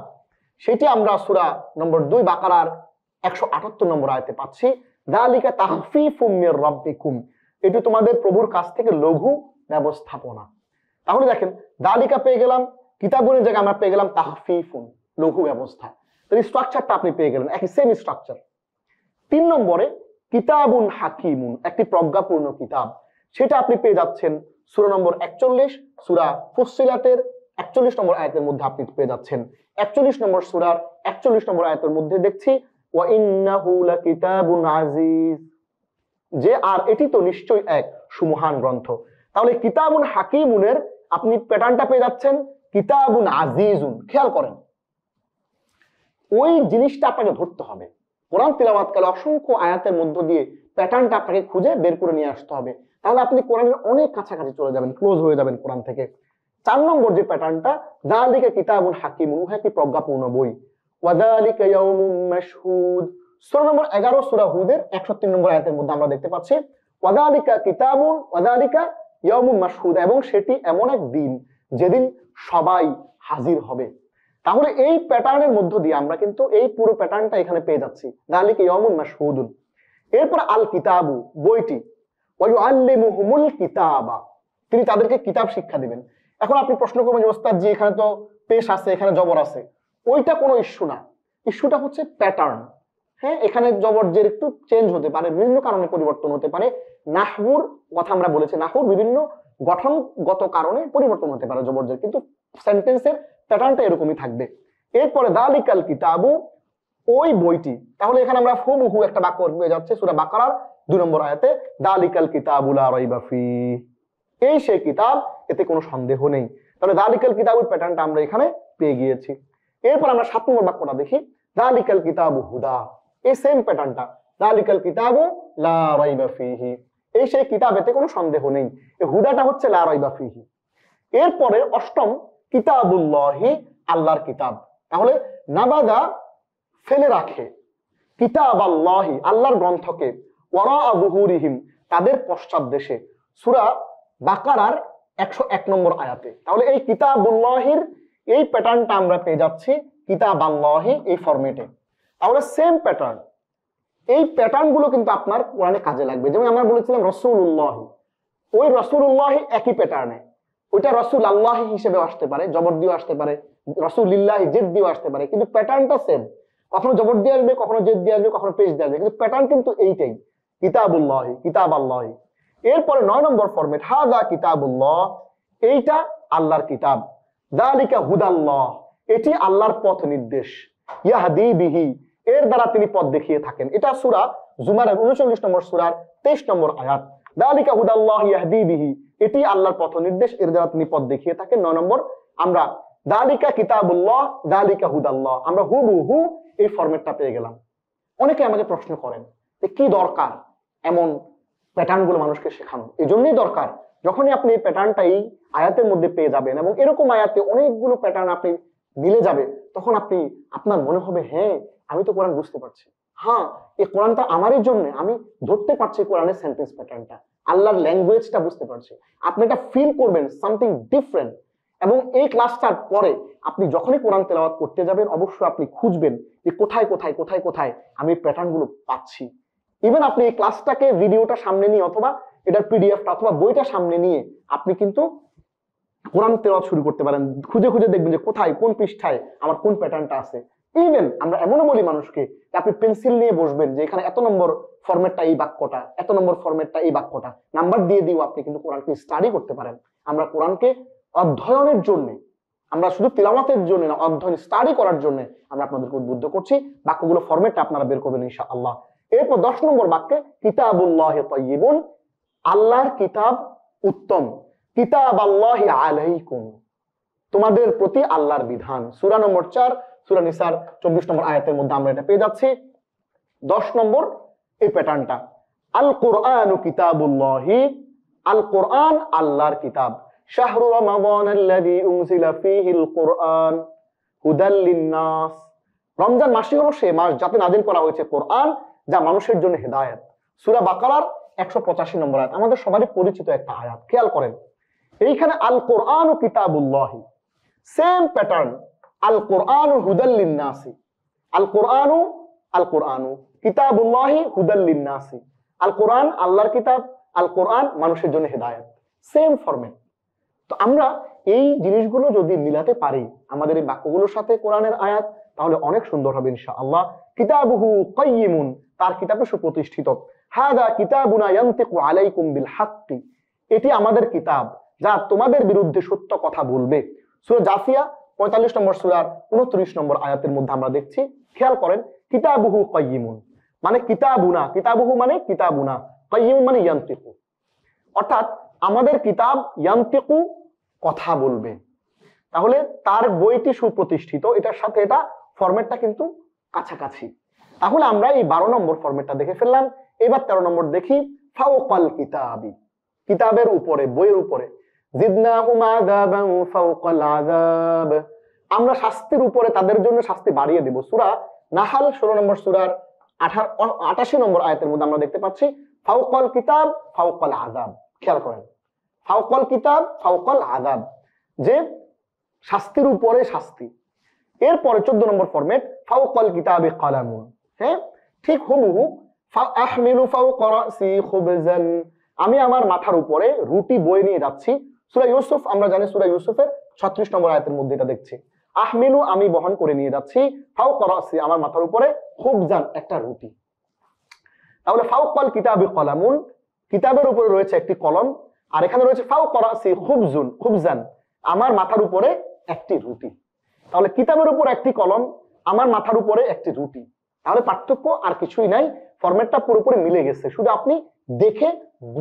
সেটি আমরা সূরা নম্বর 2 বাকারার 178 নম্বর আয়াতে পাচ্ছি। যালিকা তাখফীফুম মির রাব্বিকুম, এটি তোমাদের প্রভুর কাছ থেকে লঘু ব্যবস্থাপনা। তাহলে দেখেন যালিকা পেয়ে গেলাম, কিতাবুনের জায়গায় আমরা পেয়ে গেলাম তাখফীফুন, লঘু ব্যবস্থা। তো এই স্ট্রাকচারটা আপনি পেয়ে গেলেন, একই সেম স্ট্রাকচার। 3 নম্বরে কিতাবুন হাকিমুন, একটি প্রজ্ঞাপূর্ণ কিতাব, সেটা আপনি পেয়ে যাচ্ছেন সূরা নম্বর 41 সূরা ফুসসিলাতের 41 নম্বর আয়াতের মধ্যে আপনি পেয়ে যাচ্ছেন। 41 নম্বর সূরার 41 নম্বর আয়াতের মধ্যে দেখছি ওয়া ইন্নাহু লাকিতাবুন আজিজ, যে আর এটি তো নিশ্চয়ই এক সুমহান গ্রন্থ। তাহলে কিতাবুন হাকিমুনের আপনি প্যাটার্নটা পেয়ে যাচ্ছেন কিতাবুন আজিজুন। খেয়াল করেন, ওই জিনিসটা আপনাকে ধরতে হবে। কোরআন তিলাওয়াতকালে অসংখ্য আয়াতের মধ্য দিয়ে প্যাটার্নটা আপনাকে খুঁজে বের করে নিয়ে আসতে হবে, তাহলে আপনি কোরআনের অনেক কাছাকাছি চলে যাবেন, ক্লোজ হয়ে যাবেন কোরআন থেকে। 4 নম্বর যে প্যাটার্নটা, যালিকা কিতাবুন হাকিমুন, একটি প্রজ্ঞাপূর্ণ বই। ওয়াযালিকা ইয়াউমুম মাশহুদ, সূরা নম্বর 11 সূরা হুদের 103 নম্বর আয়াতের মধ্যে আমরা দেখতে পাচ্ছি ওয়াযালিকা কিতাবুন ওয়াযালিকা ইয়াউমুম মাশহুদ, এবং সেটি এমন এক দিন যেদিন সবাই হাজির হবে। তাহলে এই প্যাটার্নের মধ্য দিয়ে আমরা কিন্তু এই পুরো প্যাটার্নটা এখানে পেয়ে যাচ্ছি, যালিকা ইয়াউমুম মাশহুদুন। এরপর আল কিতাবু, বইটি, ওয়া ইউআল্লিমুহুমুল কিতাবা, তিনি তাদেরকে কিতাব শিক্ষা দিবেন। এখন আপনি প্রশ্ন করবেন যে ওস্তাদ জি এখানে তো পেশ আছে, এখানে জবর আছে, ওইটা কোনো ইস্যু না, ইস্যুটা হচ্ছে প্যাটার্ন। হ্যাঁ, এখানে জবর জের একটু চেঞ্জ হতে পারে, বিভিন্ন কারণে পরিবর্তন হতে পারে। নাহবুর কথা আমরা বলেছি, নাহবুর বিভিন্ন গঠনগত কারণে পরিবর্তন হতে পারে জবর জের, কিন্তু সেন্টেন্সের প্যাটার্নটা এরকমই থাকবে। এরপরে যালিকাল কিতাবু, ওই বইটি, তাহলে এখানে আমরা হুবহু একটা বাক্য পেয়ে যাচ্ছে সূরা বাকারার 2 নম্বর আয়াতে, যালিকাল কিতাবু লা রাইবা ফিহি, এই সেই কিতাব, এতে কোনো সন্দেহ নেই। তাহলে যালিকাল কিতাবুর প্যাটার্নটা আমরা এখানে পেয়ে গিয়েছি। এরপর আমরা 7 নম্বর বাক্যটা দেখি, যালিকাল কিতাবু হুদা, এই সেম প্যাটার্নটা, যালিকাল কিতাবু লা রাইবা ফিহি, এই সেই কিতাব, এতে কোনো সন্দেহ নেই। এই হুদাটা হচ্ছে লা রাইবা ফিহি। এরপরে 8ম কিতাবুল্লাহি, আল্লাহর কিতাব। তাহলে নাবাদা, ফেলে রাখে, কিতাব আল্লাহি, আল্লাহর গ্রন্থকে, ওয়ারা যুহুরিহিম, তাদের পশ্চাৎ দেশে, সূরা বাকারার 101 নম্বর আয়াতে। তাহলে এই কিতাবুল্লাহির এই প্যাটার্নটা আমরা পেয়ে যাচ্ছি কিতাব আল্লাহি এই ফরম্যাটে। তাহলে সেম প্যাটার্ন, এই প্যাটার্ন গুলো কিন্তু আপনার কোরআনে কাজে লাগবে। যেমন আমরা বলেছিলাম রাসূলুল্লাহ, ওই রাসূলুল্লাহ একই প্যাটার্নে, ওইটা রাসূল আল্লাহ হিসেবে আসতে পারে, জবর দিয়েও আসতে পারে, রাসূলিল্লাহি জেদ দিয়েও আসতে পারে, কিন্তু প্যাটার্নটা সেম। কখনো জবর দিয়ে আসবে, কখনো জেদ দিয়ে আসবে, কখনো পেশ দিয়ে আসবে, কিন্তু প্যাটার্ন কিন্তু এইটাই, কিতাবুল্লাহি, কিতাব আল্লাহি। এরপরে 9 নম্বর ফরম্যাট, হাযা কিতাবুল্লাহ, এইটা আল্লাহর কিতাব। যালিকা হুদাল্লাহ, এটি আল্লাহর পথ নির্দেশ। ইয়াহদি বিহি, এর দ্বারা তিনি পথ দেখিয়ে থাকেন। এটা সূরা জুমারের 39 নম্বর সূরার 23 নম্বর আয়াত। যালিকা হুদাল্লাহ ইয়াহদি বিহি, এটি আল্লাহর পথ নির্দেশ, এর দ্বারা তিনি পথ দেখিয়ে থাকেন। 9 নম্বর আমরা যালিকা কিতাবুল্লাহ যালিকা হুদাল্লাহ, আমরা হুবহু এই ফরম্যাটটা পেয়ে গেলাম। অনেকে আমাকে প্রশ্ন করেন যে কি দরকার এমন প্যাটার্ন গুলো মানুষকে শেখানো। এই জন্যই দরকার, যখনই আপনি এই প্যাটার্নটা এই আয়াতের মধ্যে পেয়ে যাবেন এবং এরকম আয়াতে অনেকগুলো প্যাটার্ন আপনি মিলে যাবে, তখন আপনি আপনার মনে হবে হ্যাঁ আমি তো কোরআন বুঝতে পারছি, হ্যাঁ এই কোরআনটা আমারই জন্য, আমি ধরতে পারছি কোরআনের সেন্টেন্স প্যাটার্নটা, আল্লাহর ল্যাঙ্গুয়েজটা বুঝতে পারছি। আপনি এটা ফিল করবেন সামথিং ডিফারেন্ট। এবং এই ক্লাসটার পরে আপনি যখনই কোরআন তেলাওয়াত করতে যাবেন অবশ্যই আপনি খুঁজবেন যে কোথায় কোথায় কোথায় কোথায় আমি প্যাটার্ন গুলো পাচ্ছি। ইভেন আপনি এই ক্লাসটাকে ভিডিওটা সামনে নিয়ে অথবা এটার পিডিএফটা অথবা বইটা সামনে নিয়ে আপনি কিন্তু কোরআন তেলাওয়াত শুরু করতে পারেন, খুঁজে খুঁজে দেখবেন যে কোথায় কোন পৃষ্ঠায় আমার কোন প্যাটার্নটা আছে। ইভেন আমরা এমনও বলি মানুষকে যে আপনি পেন্সিল নিয়ে বসবেন যে এখানে এত নম্বর ফরম্যাটটা এই বাক্যটা, এত নম্বর ফরম্যাটটা এই বাক্যটা, নাম্বার দিয়ে দিও আপনি কিন্তু কোরআনকে স্টাডি করতে পারেন। আমরা কোরআনকে অধ্যয়নের জন্য, আমরা শুধু তিলাওয়াতের জন্য না, অধ্যয়ন স্টাডি করার জন্য আমরা আপনাদেরকে উদ্বুদ্ধ করছি। বাক্যগুলো ফরম্যাটটা আপনারা বের করবেন ইনশাআল্লাহ। এরপর 10 নম্বর বাক্যে কিতাবুল্লাহ তাইয়িবুন, আল্লাহর কিতাব উত্তম, কিতাব আল্লাহি আলাইকুম, তোমাদের প্রতি আল্লাহর বিধান। সূরা নম্বর 4 সূরা নিসার 24 নম্বর আয়াতের মধ্যে আমরা এটা পেয়ে যাচ্ছি। 10 নম্বর এই প্যাটার্নটা, আল কোরআনু কিতাবুল্লাহি, আল কোরআন আল্লাহর কিতাব। শাহরু রমাদানাল্লাযী উনজিলা ফীহিল কোরআন হুদাল লিন-নাস, রমজান মাসই হলো সেই মাস যাতে নাযিল করা হয়েছে কোরআন, যা মানুষের জন্য হেদায়েত। সূরা বাকারার 185 নম্বর আয়াত, আমাদের সবারই পরিচিত একটা আয়াত। খেয়াল করেন এইখানে আল কোরআনু কিতাবুল্লাহি, সেম প্যাটার্ন, আল কোরআনু হুদাল লিন-নাসি, আল কোরআনু কিতাবুল্লাহি হুদাল লিন-নাসি, আল কোরআন আল্লাহর কিতাব, আল কোরআন মানুষের জন্য হেদায়েত, সেম ফরম্যাট। তো আমরা এই জিনিসগুলো যদি মিলাতে পারি আমাদের এই বাক্যগুলোর সাথে কোরআনের আয়াত, তাহলে অনেক সুন্দর হবে ইনশাআল্লাহ। কিতাবুহু কাইয়িমুন, তার কিতাবে সুপ্রতিষ্ঠিত। হাদা কিতাবুনা ইয়ানতিকু আলাইকুম বিল হাক্কি, এটি আমাদের কিতাব যা তোমাদের বিরুদ্ধে সত্য কথা বলবে। সূরা জাসিয়া 45 নম্বর সূরার 29 নম্বর আয়াতের মধ্যে আমরা দেখছি, খেয়াল করেন, কিতাবুহু কাইয়িমুন মানে কিতাবুনা, কিতাবুহু মানে কিতাবুনা, কাইয়িমুন মানে ইয়ানতিকু, অর্থাৎ আমাদের কিতাব ইয়ানতিকু কথা বলবে। তাহলে তার বইটি সুপ্রতিষ্ঠিত, এটার সাথে এটা ফরম্যাটটা কিন্তু কাছাকাছি। তাহলে আমরা এই 12 নম্বর ফরম্যাটটা দেখে ফেললাম। এবার 13 নম্বর দেখি, ফাওকাল কিতাবি, কিতাবের উপরে, বইয়ের উপরে। জিদনাহুম আযাবান ফাওকাল আযাব, আমরা শাস্তির উপরে তাদের জন্য শাস্তি বাড়িয়ে দেব। সূরা নাহাল 16 নম্বর সূরার 88 নম্বর আয়াতের মধ্যে আমরা দেখতে পাচ্ছি ফাওকাল কিতাব ফাওকাল আযাব। খেয়াল করেন, ফাওকাল কিতাব ফাওকাল আযাব, যে শাস্তির উপরে শাস্তি। এরপরে 14 নম্বর ফরম্যাট, ফাওকাল কিতাবি কালামুন, হ্যাঁ ঠিক হুবহু, ফাআহমিলু ফাওকা রাসি খুবজান, আমি আমার মাথার উপরে রুটি বয়ে নিয়ে যাচ্ছি। সূরা ইউসুফ, আমরা জানি সূরা ইউসুফের 36 নম্বর আয়াতের মধ্যে এটা দেখছি, আহমিলু আমি বহন করে নিয়ে যাচ্ছি, ফাওকা রাসি আমার মাথার উপরে, খুবজান একটা রুটি। তাহলে ফাওকাল কিতাবি কলামুন, কিতাবের উপরে রয়েছে একটি কলম, আর এখানে রয়েছে ফাওকা রাসি খুবজুন, খুবজান আমার মাথার উপরে একটি রুটি। তাহলে কিতাবের উপর একটি কলম, আমার মাথার উপরে একটি রুটি, তাহলে পার্থক্য আর কিছুই নাই, ফরম্যাটটা পুরোপুরি মিলে গেছে, শুধু আপনি দেখে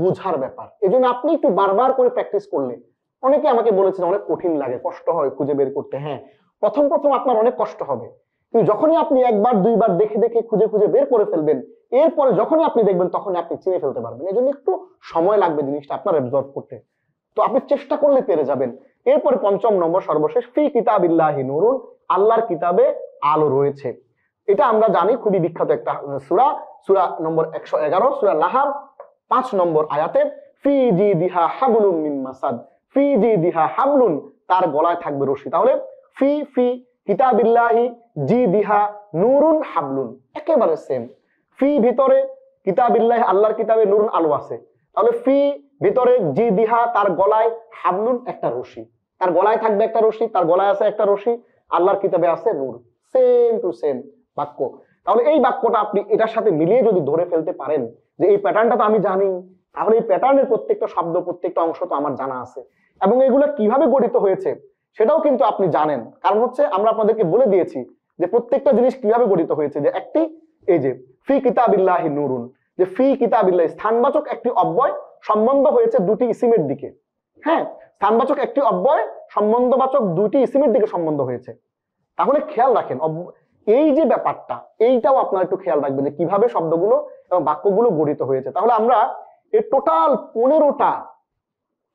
বোঝার ব্যাপার। এই জন্য আপনি একটু বারবার করে প্র্যাকটিস করলে, অনেকে আমাকে বলেছেন অনেক কঠিন লাগে, কষ্ট হয় খুঁজে বের করতে। হ্যাঁ, প্রথম প্রথম আপনার অনেক কষ্ট হবে, কিন্তু যখনই আপনি একবার দুইবার দেখে দেখে খুঁজে খুঁজে বের করে ফেলবেন, এরপরে যখনই আপনি দেখবেন তখনই আপনি চিনে ফেলতে পারবেন। এই জন্য একটু সময় লাগবে জিনিসটা আপনার অ্যাবজর্ব করতে, তো আপনি চেষ্টা করলে পেরে যাবেন। এরপরে 5 নম্বর সর্বশেষ, ফি কিতাবিল্লাহি নূরুন, আল্লাহর কিতাবে আলো রয়েছে। এটা আমরা জানি খুবই বিখ্যাত একটা সূরা, সূরা নম্বর 111, সূরা লাহাব 5 নম্বর আয়াতে, ফি জিদিহা হাবলুম মিন মাসাদ, ফি জিদিহা হাবলুন, তার গলায় থাকবে রশি। তাহলে ফি ফি কিতাবিল্লাহি জিদিহা নূরুন হাবলুন, একেবারে সেম। ফি ভিতরে, কিতাবিল্লাহি আল্লাহর কিতাবে, নূরুন আলো আছে। তাহলে ফি ভিতরে, জিদিহা তার গলায়, হাবলুন একটা রশি, তার গলায় থাকবে একটা রশি, তার গলায় আছে একটা রশি, আল্লাহর কিতাবে আছে নূর, সেম টু সেম বাক্য। তাহলে এই বাক্যটা আপনি এটার সাথে মিলিয়ে যদি ধরে ফেলতে পারেন যে এই প্যাটার্নটা তো আমি জানি, তাহলে এই প্যাটার্নের প্রত্যেকটা শব্দ, প্রত্যেকটা অংশ তো আমার জানা আছে, এবং এগুলো কিভাবে গঠিত হয়েছে সেটাও কিন্তু আপনি জানেন। কারণ হচ্ছে আমরা আপনাদেরকে বলে দিয়েছি যে প্রত্যেকটা জিনিস কিভাবে গঠিত হয়েছে। যে একটি, এই যে ফি কিতাবিল্লাহি নূরুন, যে ফি কিতাবিল্লাহি স্থানবাচক একটি অব্যয় সম্বন্ধ হয়েছে দুটি ইসিমের দিকে। হ্যাঁ, স্থানবাচক একটি অব্যয় সম্বন্ধবাচক দুটি ইসিমের দিকে সম্বন্ধ হয়েছে। তাহলে খেয়াল রাখেন এই যে ব্যাপারটা, এইটাও আপনারা একটু খেয়াল রাখবেন যে কিভাবে শব্দগুলো এবং বাক্যগুলো গঠিত হয়েছে। তাহলে আমরা এই টোটাল 15টা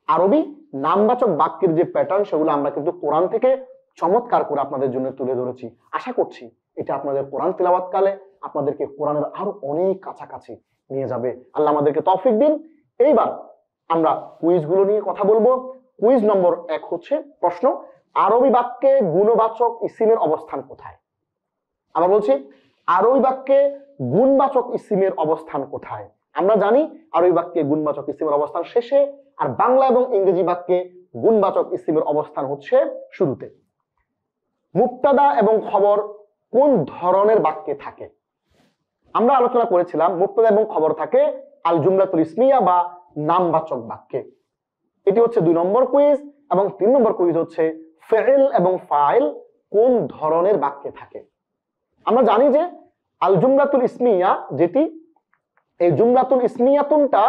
আরবি নামবাচক বাক্যের যে প্যাটার্ন, সেগুলো আমরা কিন্তু কোরআন থেকে চমৎকার করে আপনাদের জন্য তুলে ধরেছি। আশা করছি এটা আপনাদের কোরআন তিলাওয়াত কালে আপনাদেরকে কোরআনের আরো অনেক কাছাকাছি নিয়ে যাবে। আল্লাহ আমাদেরকে তৌফিক দিন। এইবার আমরা কুইজগুলো নিয়ে কথা বলবো। কুইজ নম্বর 1 হচ্ছে প্রশ্ন, আরবি বাক্যে গুণবাচক ইসিমের অবস্থান কোথায়? আমরা বলছি আরবি বাক্যে গুণবাচক ইসিমের অবস্থান কোথায়? আমরা জানি আরবি বাক্যে গুণবাচক ইসিমের অবস্থান শেষে, আর বাংলা এবং ইংরেজি বাক্যে গুণবাচক ইসিমের অবস্থান হচ্ছে শুরুতে। মুবতাদা এবং খবর কোন ধরনের বাক্যে থাকে? আমরা আলোচনা করেছিলাম মুবতাদা এবং খবর থাকে আল জুমলাতুল ইসমিয়া বা নামবাচক বাক্যে। এটি হচ্ছে 2 নম্বর কুইজ। এবং 3 নম্বর কুইজ হচ্ছে ফেইল এবং ফাইল কোন ধরনের বাক্যে থাকে? আমরা জানি যে আল জুমলাতুল ইসমিয়া, যেটি এই জুমলাতুল ইসমিয়াতুনটা,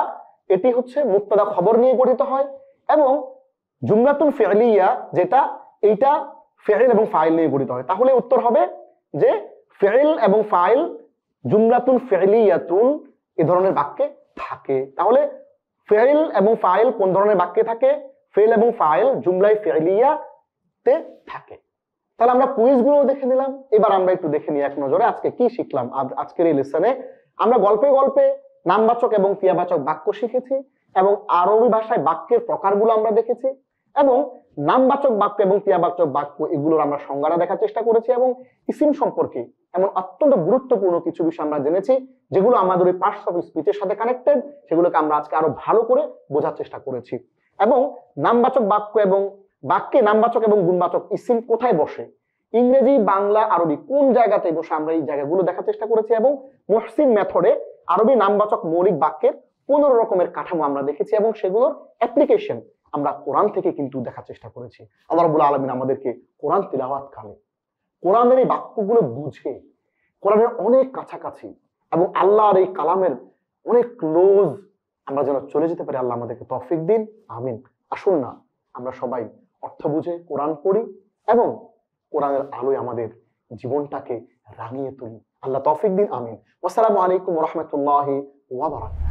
এটি হচ্ছে মুবতাদা খবর নিয়ে গঠিত হয়, এবং জুমলাতুল ফি'লিয়া যেটা, এইটা ফেইল এবং ফাইল নিয়ে গঠিত হয়। তাহলে উত্তর হবে যে ফেইল এবং ফাইল জুমলাতুল ফি'লিয়াতুন এই ধরনের বাক্যে থাকে। তাহলে ফেইল এবং ফাইল কোন ধরনের বাক্যে থাকে? ফেইল এবং ফাইল জুমলাই ফি'লিয়াতে থাকে। তাহলে আমরা কুইজগুলো দেখে নিলাম। এবার আমরা একটু দেখে নিই এক নজরে আজকে কি শিখলাম। আজকের এই লেসনে আমরা গল্পে গল্পে নামবাচক এবং ক্রিয়াবাচক বাক্য শিখেছি, এবং আরবি ভাষায় বাক্যের প্রকারগুলো আমরা দেখেছি, এবং নামবাচক বাক্য এবং ক্রিয়াবাচক বাক্য এগুলোর আমরা সংজ্ঞাটা দেখার চেষ্টা করেছি, এবং ইসিম সম্পর্কে এমন অত্যন্ত গুরুত্বপূর্ণ কিছু বিষয় আমরা জেনেছি যেগুলো আমাদের ওই পার্টস অফ স্পিচের সাথে কানেক্টেড, সেগুলোকে আমরা আজকে আরো ভালো করে বোঝার চেষ্টা করেছি। এবং নামবাচক বাক্য এবং বাক্যে নামবাচক এবং গুণবাচক ইসিম কোথায় বসে, ইংরেজি, বাংলা, আরবি কোন জায়গাতে বসে আমরা এই জায়গাগুলো দেখার চেষ্টা করেছি, এবং মুহসিন মেথডে আরবি নামবাচক মৌলিক বাক্যের 15 রকমের কাঠামো আমরা দেখেছি, এবং সেগুলোর অ্যাপ্লিকেশন আমরা কোরআন থেকে কিন্তু দেখার চেষ্টা করেছি। আল্লাহ রাব্বুল আলামিন আমাদেরকে কোরআন তিলাওয়াত কালে কোরআনের এই বাক্যগুলো বুঝে কোরআনের অনেক কাছাকাছি এবং আল্লাহর এই কালামের অনেক ক্লোজ আমরা যেন চলে যেতে পারি। আল্লাহ আমাদেরকে তৌফিক দিন, আমিন। আসুন না আমরা সবাই অর্থ বুঝে কোরআন পড়ি এবং কোরআনের আলোয় আমাদের জীবনটাকে রাঙিয়ে তুলি। আল্লাহ তৌফিক দিন, আমিন। আসসালামু আলাইকুম ওয়া রাহমাতুল্লাহি ওয়া বারাকাতুহু।